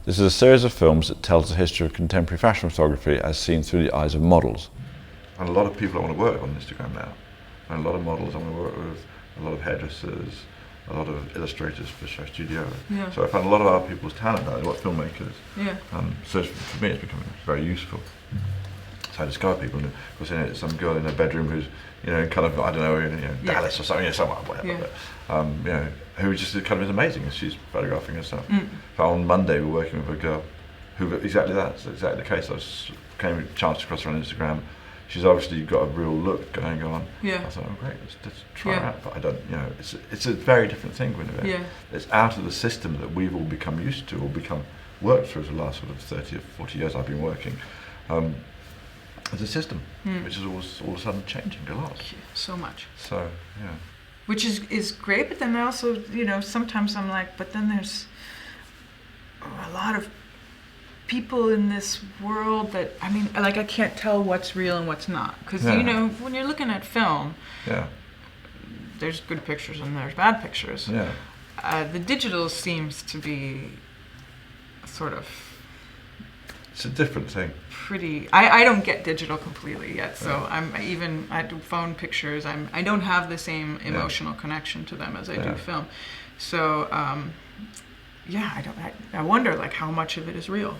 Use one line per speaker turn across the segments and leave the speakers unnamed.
This is a series of films that tells the history of contemporary fashion photography as seen through the eyes of models. And a lot of people I want to work on Instagram now. And a lot of models I want to work with, a lot of hairdressers, a lot of illustrators for SHOWstudio.
Yeah.
So I found a lot of other people's talent now, a lot of filmmakers.
Yeah.
So for me it's becoming very useful. So I discover people, and of course, some girl in her bedroom who's, kind of, I don't know, Dallas or something, somewhere, whatever.
Yeah.
But, who just kind of is amazing, and she's photographing herself. So on Monday we're working with a girl who exactly that's exactly the case. I chanced across her on Instagram. She's obviously got a real look going on.
Yeah.
I thought, oh great, let's try her out. But I don't, it's a very different thing, Guinevere.
Yeah.
It's out of the system that we've all become used to, or worked through the last sort of 30 or 40 years I've been working. It's a system which is all of a sudden changing a lot.
So much.
So, yeah.
Which is great, but then also, sometimes I'm like, but then there's a lot of people in this world that, I can't tell what's real and what's not. Because, when you're looking at film, there's good pictures and there's bad pictures.
Yeah.
The digital seems to be sort of...
It's a different thing.
I don't get digital completely yet, so I do phone pictures. I don't have the same emotional connection to them as I do film. So I wonder how much of it is real,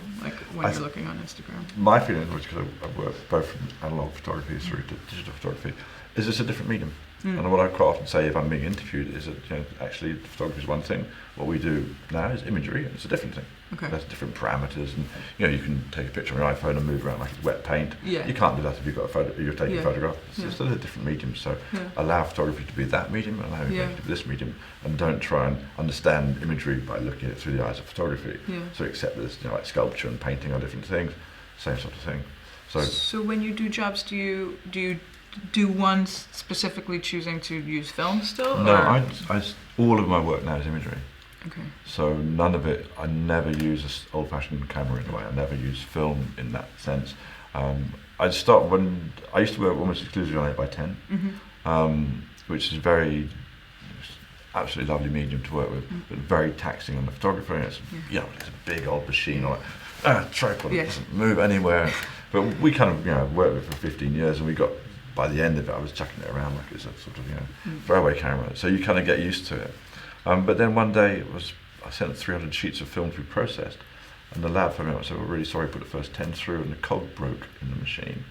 when you're looking on Instagram.
My feeling, which because I work both from analog photography through to digital photography, is it's a different medium. And what I quite often say if I'm being interviewed is that actually photography is one thing. What we do now is imagery, and it's a different thing.
Okay.
There's different parameters, and you can take a picture on your iPhone and move around like it's wet paint.
Yeah.
You can't do that if you've got a photo. You're taking a photograph. It's still a different medium. So allow photography to be that medium, allow imagery to be this medium, and don't try and understand imagery by looking at it through the eyes of photography.
Yeah.
So accept that it's like sculpture and painting are different things, same sort of thing.
So when you do jobs, do you do one specifically choosing to use film still?
No, I all of my work now is imagery.
Okay.
So none of it, I never use an old-fashioned camera in a way. I never use film in that sense. I start when I used to work almost exclusively on 8x10, which is absolutely lovely medium to work with, but very taxing on the photographer. And it's it's a big old machine on a tripod. It doesn't move anywhere. But we kind of worked with it for 15 years, and we got. By the end of it, I was chucking it around like it's a sort of throwaway camera. So you kind of get used to it. But then one day I sent 300 sheets of film to be processed, and the lab phoned me up and said, "We're really sorry, put the first 10 through, and the cog broke in the machine."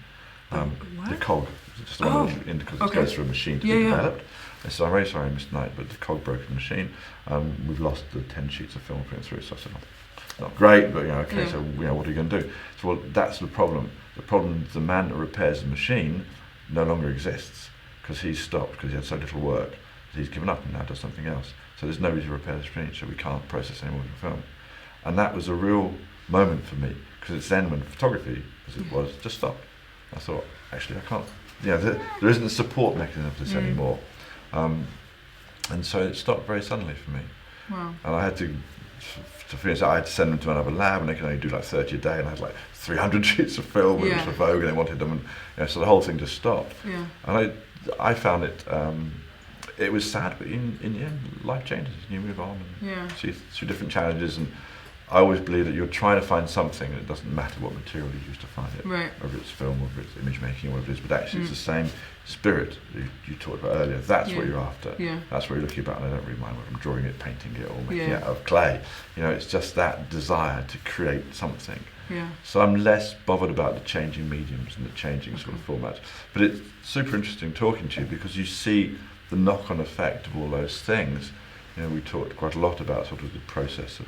What?
The cog, just the one because it goes through a machine to be developed. I said, "I'm very sorry, Mr. Knight, but the cog broke in the machine. We've lost the 10 sheets of film putting through." So I said, "Not great, but okay. So what are you going to do?" So well, that's the problem. The problem is the man that repairs the machine no longer exists because he's stopped because he had so little work. He's given up and now does something else. So there's nobody to repair the screen, so we can't process any more of the film. And that was a real moment for me because it's then when photography, as it was, just stopped. I thought, actually, I can't. There isn't a support mechanism for this anymore, and so it stopped very suddenly for me.
Wow.
And I had to finish. I had to send them to another lab, and they can only do 30 a day, and I had 300 sheets of film. It was for Vogue, and they wanted them, and so the whole thing just stopped.
Yeah.
And I found it. It was sad, but in the end, life changes. You move on and see through different challenges. And I always believe that you're trying to find something, and it doesn't matter what material you use to find it, whether it's film, whether it's image making, or whatever it is. But actually, it's the same spirit you talked about earlier. That's what you're after. Yeah. That's what you're looking about. And I don't really mind whether I'm drawing it, painting it, or making it out of clay. It's just that desire to create something.
Yeah.
So I'm less bothered about the changing mediums and the changing sort of formats. But it's super interesting talking to you because you see the knock-on effect of all those things. We talked quite a lot about sort of the process of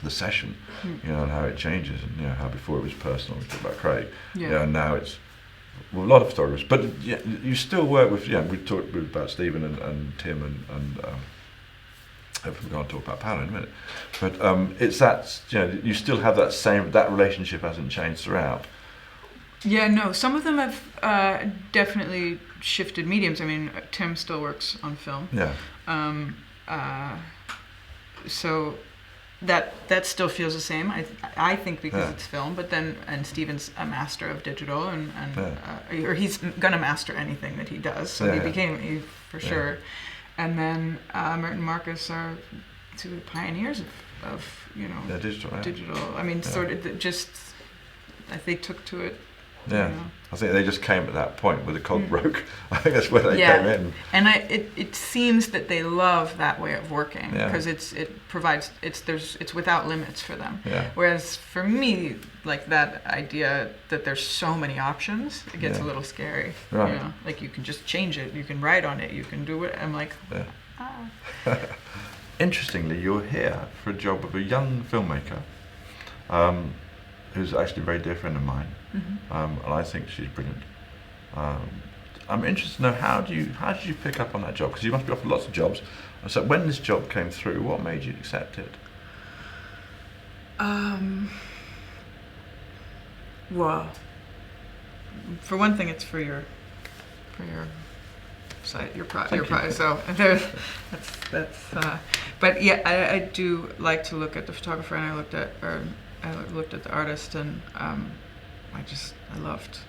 the session, and how it changes, and how before it was personal. We talked about Craig, and now it's a lot of photographers. But you still work with, we talked about Stephen and Tim and hopefully we're going to talk about Paolo in a minute. But it's that you still have that relationship hasn't changed throughout.
Yeah, no. Some of them have definitely shifted mediums. I mean, Tim still works on film.
Yeah.
So that still feels the same. I think because it's film, but then Stephen's a master of digital or he's gonna master anything that he does. So he became for sure. And then Mert and Marcus are the pioneers of digital. I mean, sort of just they took to it.
Yeah,
You know.
I think they just came at that point with the cog broke. I think that's where they came in.
And it seems that they love that way of working because it's without limits for them.
Yeah.
Whereas for me, like that idea that there's so many options, it gets a little scary.
Right.
You know, like you can just change it, you can write on it, you can do it. I'm like,
Interestingly, you're here for a job of a young filmmaker who's actually a very dear friend of mine, and I think she's brilliant. I'm interested to know how did you pick up on that job? Because you must be offered lots of jobs. So when this job came through, what made you accept it?
Well, for one thing, it's for your site, your product. So that's. But yeah, I do like to look at the photographer, and I looked at the artist, and I loved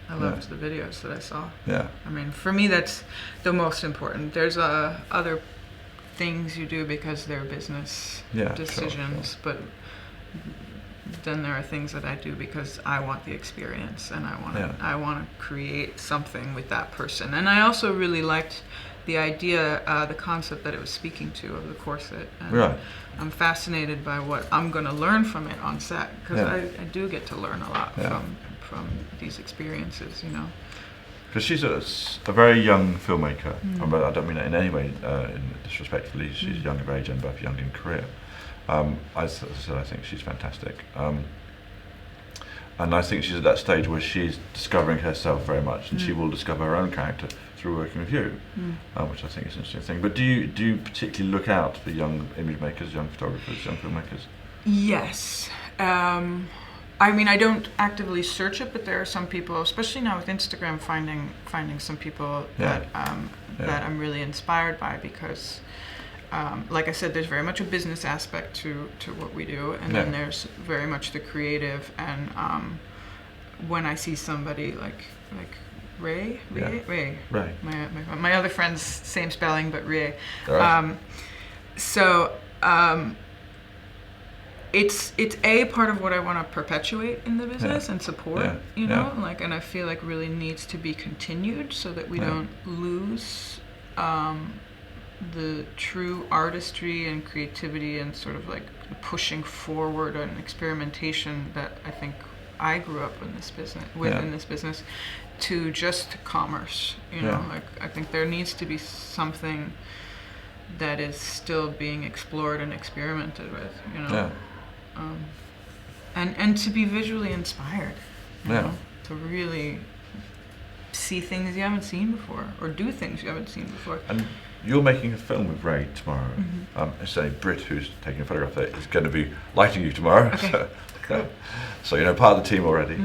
the videos that I saw.
Yeah.
I mean, for me, that's the most important. There's other things you do because they're business decisions,
sure.
but then there are things that I do because I want the experience, and I want to create something with that person. And I also really liked the idea, the concept that it was speaking to of the corset. And
right.
I'm fascinated by what I'm going to learn from it on set, because I do get to learn a lot from these experiences, you know.
Because she's a very young filmmaker. I don't mean that in any way disrespectfully. She's young of age and both young in career. As I said, I think she's fantastic. And I think she's at that stage where she's discovering herself very much, and she will discover her own character through working with you, which I think is an interesting thing. But do you particularly look out for young image makers, young photographers, young filmmakers?
Yes. I mean, I don't actively search it, but there are some people, especially now with Instagram, finding some people that I'm really inspired by, because like I said, there's very much a business aspect to what we do, and then there's very much the creative. And when I see somebody like Rei. My other friend's same spelling, but Rei. It's a part of what I want to perpetuate in the business and support, you know, like, and I feel like really needs to be continued so that we don't lose the true artistry and creativity and sort of like pushing forward and experimentation that I think I grew up in this business to just commerce, you know. Like, I think there needs to be something that is still being explored and experimented with, you know. And to be visually inspired, you know, to really see things you haven't seen before, or do things you haven't seen before.
And you're making a film with Rei tomorrow. It's a Brit who's taking a photograph there is going to be lighting you tomorrow.
Okay.
So you know, part of the team already.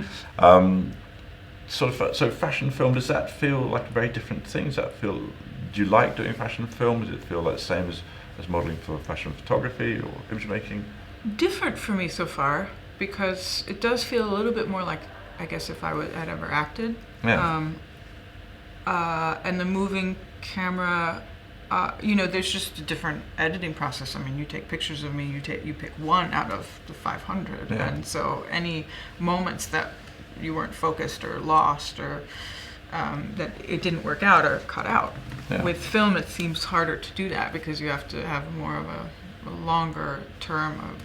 So fashion film, does that feel like a very different thing? Do you like doing fashion film? Does it feel like the same as modeling for fashion photography or image making?
Different for me so far, because it does feel a little bit more like, I guess, if had ever acted. And the moving camera, you know, there's just a different editing process. I mean, you take pictures of me, you pick one out of the 500, and so any moments that you weren't focused or lost or that it didn't work out are cut out. With film, it seems harder to do that because you have to have more of a longer term of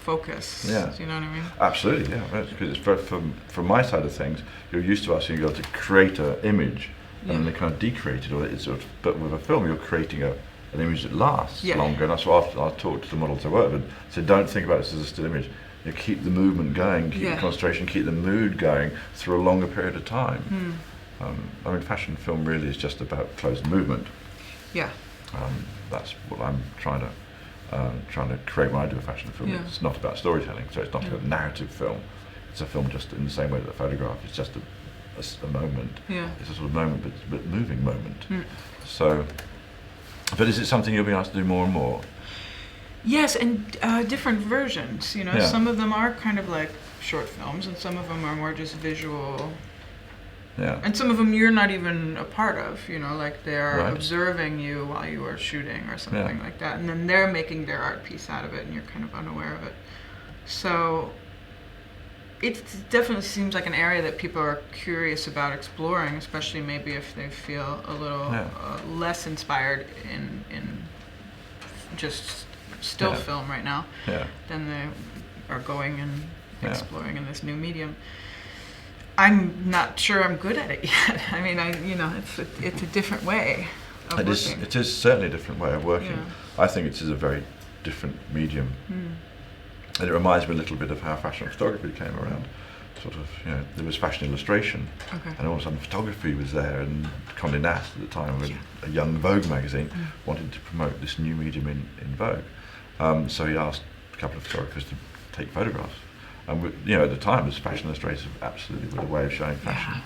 focus. Do you know what I mean?
Absolutely, because it's from my side of things, you're used to asking you to create an image and then they kind of decreate it, or it's sort of, but with a film you're creating an image that lasts longer, and that's what I've taught to the models I work with. So don't think about this as a still image. You keep the movement going, keep the concentration, keep the mood going through a longer period of time. I mean, fashion film really is just about closed movement. That's what I'm trying to create when I do a fashion film. It's not about storytelling, so it's not a narrative film. It's a film just in the same way that a photograph is just a moment. It's a sort of moment, but moving moment. So, but is it something you'll be asked to do more and more?
Yes, and different versions. You know, some of them are kind of like short films, and some of them are more just visual
Yeah.
And some of them you're not even a part of, you know, like they're
Right.
observing you while you are shooting or something like that. And then they're making their art piece out of it and you're kind of unaware of it. So it definitely seems like an area that people are curious about exploring, especially maybe if they feel a little less inspired in just still film right now, then they are going and exploring in this new medium. I'm not sure I'm good at it yet. I mean, it's a different way of working.
It is certainly a different way of working.
Yeah.
I think it is a very different medium. And it reminds me a little bit of how fashion photography came around. Sort of, you know, there was fashion illustration, and all of a sudden photography was there, and Condé Nast at the time, with a young Vogue magazine, wanted to promote this new medium in Vogue. So he asked a couple of photographers to take photographs. And you know, at the time, as fashion illustrators absolutely were the way of showing fashion.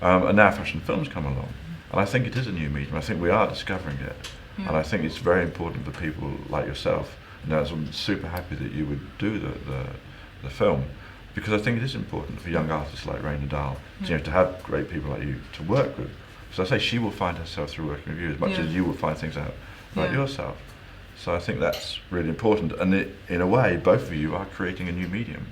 And now fashion films come along, and I think it is a new medium. I think we are discovering it, and I think it's very important for people like yourself. And I'm super happy that you would do the film, because I think it is important for young artists like Rei Nadal to have great people like you to work with. So I say she will find herself through working with you as much as you will find things out about yourself. So I think that's really important, and in a way, both of you are creating a new medium.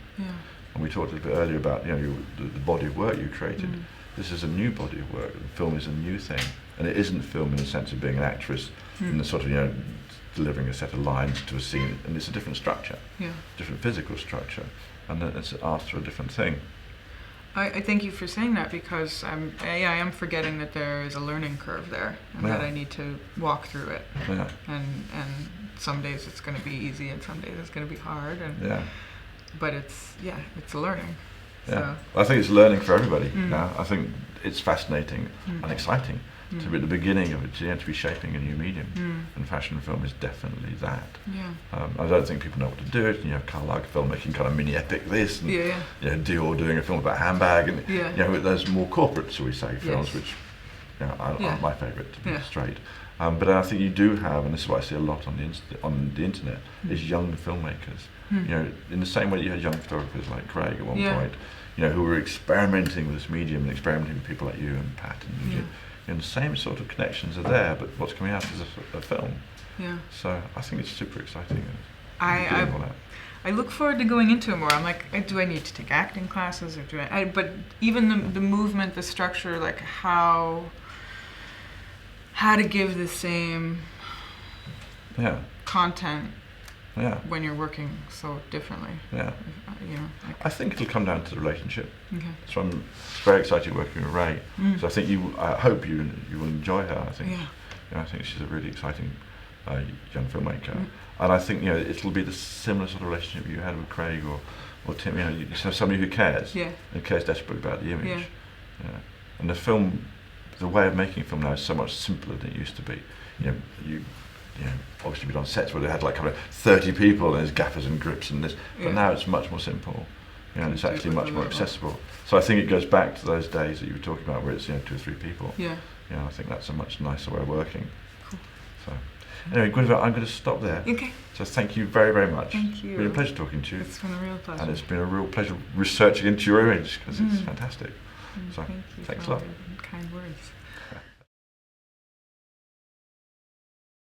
And we talked a little bit earlier about the body of work you created. This is a new body of work. Film is a new thing, and it isn't film in the sense of being an actress in the sort of delivering a set of lines to a scene, and it's a different structure, different physical structure, and it's asked for a different thing.
I thank you for saying that, because I am forgetting that there is a learning curve there, and that I need to walk through it. And some days it's going to be easy, and some days it's going to be hard. But it's a learning. So.
I think it's learning for everybody. I think it's fascinating and exciting to be at the beginning of it, to be shaping a new medium. And fashion film is definitely that. I don't think people know what to do it. You have Karl Lagerfeld making kind of mini epic this, and Dior doing a film about a handbag, and there's more corporate, shall we say, films, which aren't my favourite, to be straight. But I think you do have, and this is what I see a lot on the internet, is young filmmakers. In the same way that you had young photographers like Craig at one point, who were experimenting with this medium and experimenting with people like you and Pat and and the same sort of connections are there, but what's coming out is a film. So I think it's super exciting.
I look forward to going into it more. I'm like, do I need to take acting classes, or do I? But even the movement, the structure, like how to give the same content when you're working so differently.
I think it'll come down to the relationship. So I'm very excited working with Rei. So I think I hope you will enjoy her. I think I think she's a really exciting young filmmaker, and I think it'll be the similar sort of relationship you had with Craig or Tim. You have somebody who cares and cares desperately about the image. And the film, the way of making film now is so much simpler than it used to be. Obviously we've done sets where they had like kind of 30 people and there's gaffers and grips and this, but now it's much more simple. And it's actually much more accessible. So I think it goes back to those days that you were talking about, where it's 2 or 3 people. I think that's a much nicer way of working.
Cool.
So anyway, Guinevere, I'm going to stop there. So thank you very, very much.
Thank you.
It's been a pleasure talking to you.
It's been a real pleasure.
And it's been a real pleasure researching into your image, because it's fantastic. So
Thank you
thanks a
for all
lot.
your kind words.